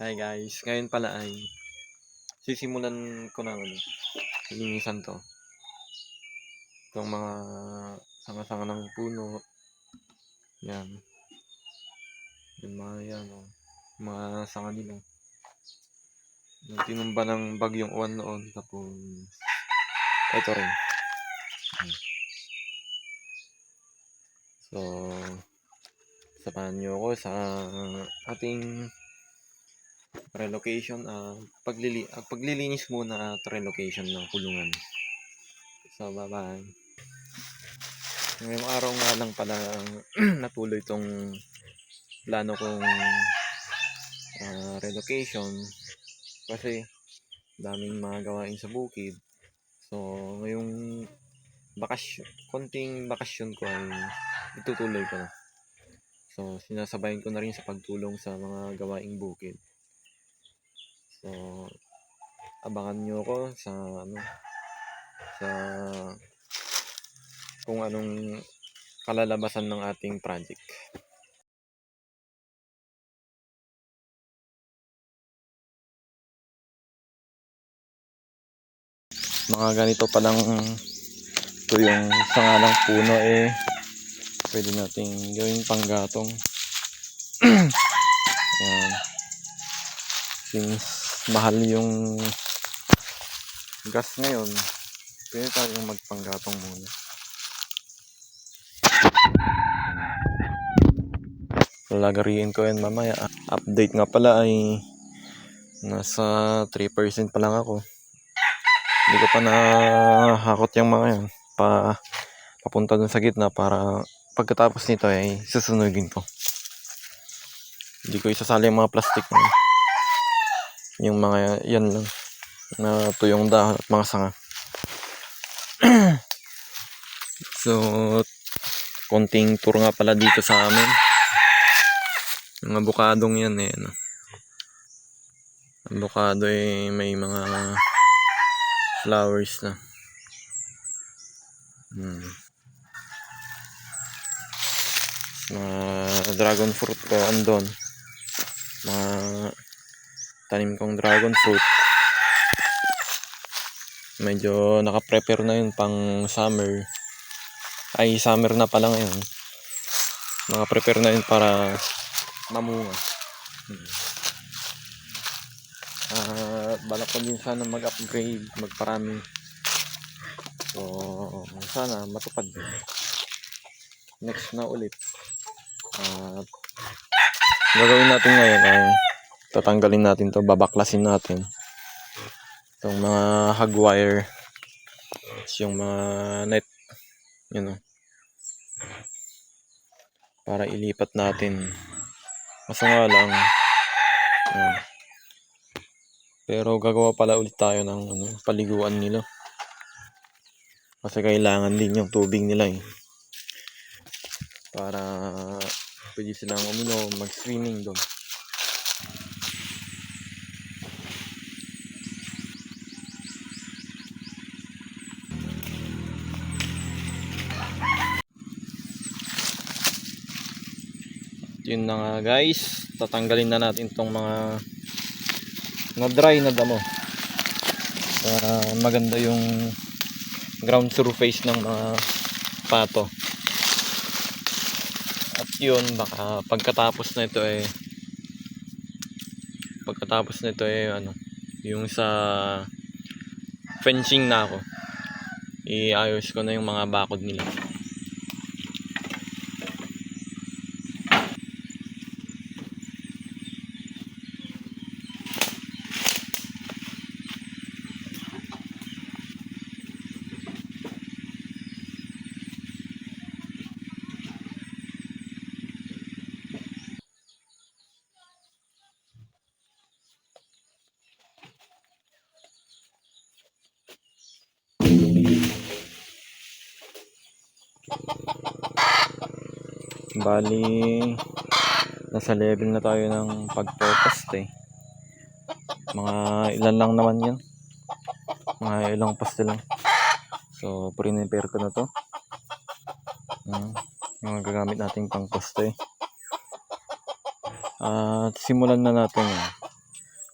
Hi guys, ngayon pala ay sisimulan ko ng linisan to. Itong mga sanga-sanga ng puno. Yan. Yung mga yan o. Mga sanga nila. Yung tinumba ng bagyong uwan noon. Tapos ito rin. So, samahan nyo ako sa ating relocation, paglilinis muna at relocation ng kulungan. So, bye-bye. Ngayong araw nga lang pala natuloy itong plano kong relocation kasi daming mga gawain sa bukid. So, ngayong konting bakasyon ko ay itutuloy ko na. So, sinasabayin ko na rin sa pagtulong sa mga gawaing bukid. So, abangan nyo ako sa kung anong kalalabasan ng ating project. Mga ganito palang ito yung sanga ng puno pwede nating gawing panggatong. Ayan. Since mahal yung gas ngayon, pwede tayong magpanggatong muna. Lalagariin ko yan mamaya. Update nga pala ay nasa 3% pa lang ako. Hindi ko pa nahakot yung mga yan papunta dun sa gitna para pagkatapos nito ay susunugin ko. Hindi ko isasali yung mga plastic na yung mga yan lang na tuyong dahon at mga sanga. So, konting tour nga pala dito sa amin. Yung abukadong yan abukado may mga flowers na. Mga dragon fruit ko andon. Mga tanim kong dragon fruit. Medyo naka-prepare na yun pang summer. Ay, summer na pala ngayon. Naka-prepare na yun para mamunga. Balak ko din sana mag-upgrade, magparami. So, sana matupad din. Next na ulit. Gagawin natin ngayon ay tatanggalin natin to, babaklasin natin itong mga hog wire, yung mga net, para ilipat natin. Kaso nga lang, pero gagawa pala ulit tayo ng paliguan nila kasi kailangan din yung tubig nila para pwede silang uminom, mag-swimming doon. Yun na nga guys, tatanggalin na natin tong mga dry na damo para maganda yung ground surface ng mga pato. At yun, baka pagkatapos na ito yung sa fencing na ako, iayos ko na yung mga bakod nila. Bali, nasa level na tayo ng pagpopost mga ilan lang naman yun, mga ilang poste lang. So prepare ko na to, yung gagamit natin pang poste. At simulan na natin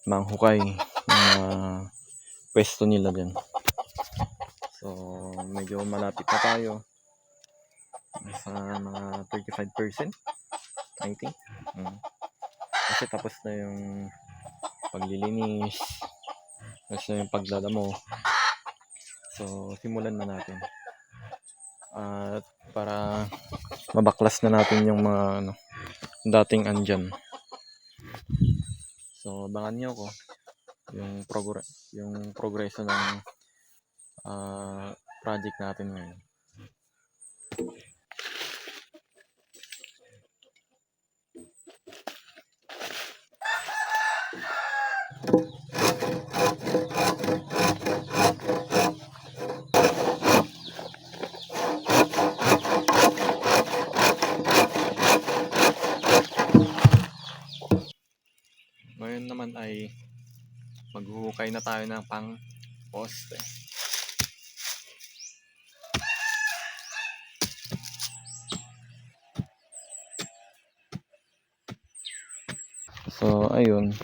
manghukay ng pwesto nila dyan. So medyo malapit na tayo, sa mga 35% I think. Kasi tapos na yung paglilinis, tapos na yung pagdadamo. So simulan na natin, at para mabaklas na natin yung mga dating andyan. So abangan nyo ko yung progreso ng project natin ngayon. Ngayon naman ay maghuhukay na tayo ng pang poste. So ayun,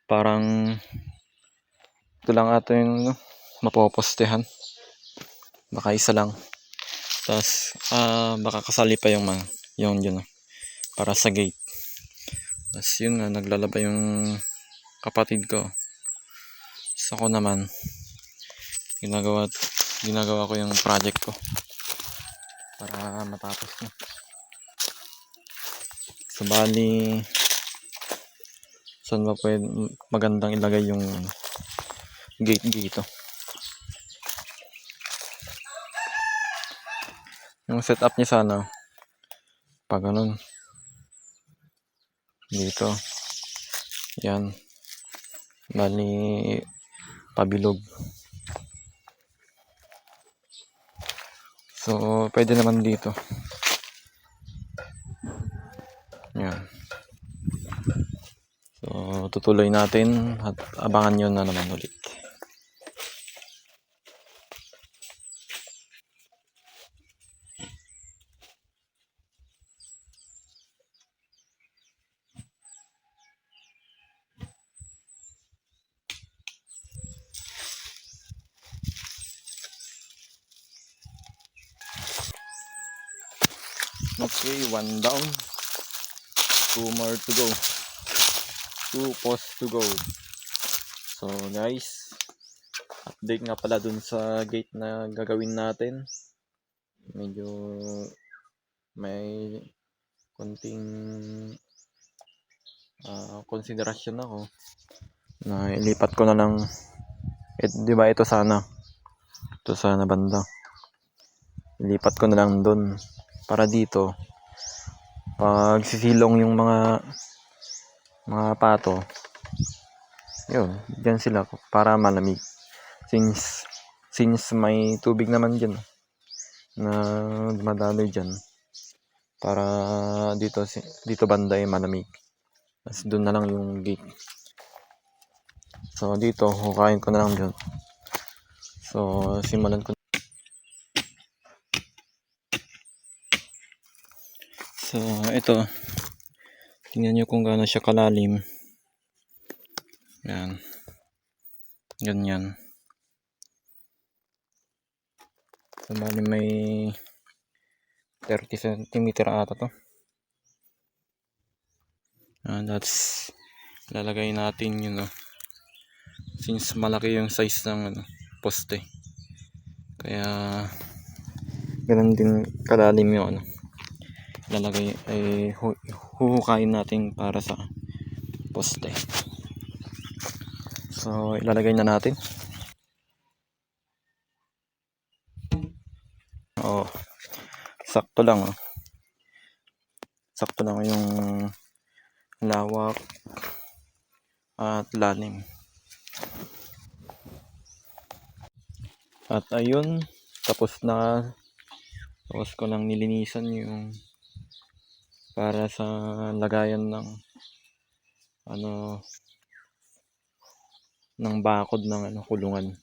parang ito lang ato yung mapopostehan, baka isa lang. Tapos baka kasali pa yung yung yun para sa gate. Tapos yun nga, naglalaba yung kapatid ko. So ako naman, ginagawa ko yung project ko para matapos na. So bali, saan ba pwede magandang ilagay yung gate dito? Yung setup niya sana pag ganun dito, yan, bali pabilog. So pwede naman dito, yan. So tutuloy natin at abangan nyo na naman ulit. Okay, 1 down, 2 more to go, 2 posts to go. So guys, update nga pala dun sa gate na gagawin natin. Medyo may konting konsiderasyon ako na ilipat ko na lang. Di ba ito sana banda, ilipat ko na lang dun para dito pag sisilong yung mga pato, yun, dyan sila para malamig, since may tubig naman dyan na dumadaloy dyan, para dito banda ay malamig. Tapos doon na lang yung gate. So dito hukayin ko na lang dyan. So simulan ko. So ito, tingnan nyo kung gaano siya kalalim. Yan, ganyan. So bali may 30 cm ata to. That's lalagay natin yun, since malaki yung size ng poste, kaya ganun din kalalim yung lalagay ay huhukayin natin para sa poste. So ilalagay na natin. Sakto lang, sakto lang yung lawak at lalim. At ayun, tapos ko lang nilinisan yung para sa lagayan ng ng bakod ng kulungan.